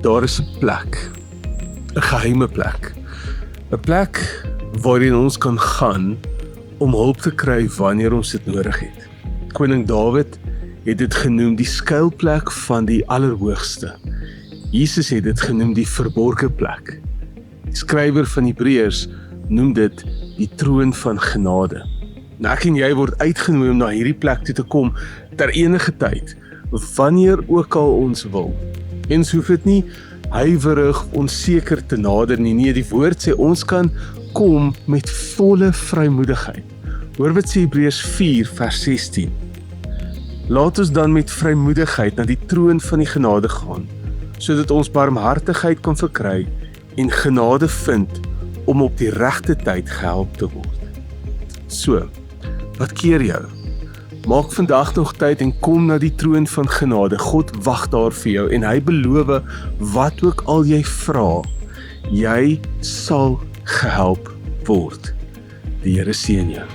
Daar is 'n plek, 'n geheime plek. 'n Plek waarin ons kan gaan om hulp te kry wanneer ons dit nodig het. Koning Dawid het dit genoem die skuilplek van die Allerhoogste. Jesus het dit genoem die verborgde plek. Die skrywer van Hebreërs noem dit die troon van genade. Nou ek en jy word uitgenooi om na hierdie plek toe te kom ter enige tyd, wanneer ook al ons wil. Ons hoef dit nie huiwerig, onseker te nader nie. Nee, die woord sê ons kan kom met volle vrymoedigheid. Hoor wat sê Hebreërs 4 vers 16. Laat ons dan met vrymoedigheid na die troon van die genade gaan, sodat ons barmhartigheid kan verkry en genade vind om op die regte tyd gehelp te word. So, wat keer jou? Maak vandag nog tyd en kom na die troon van genade. God wag daar vir jou en hy beloof wat ook al jy vra, jy sal gehelp word. Die Here seën jou.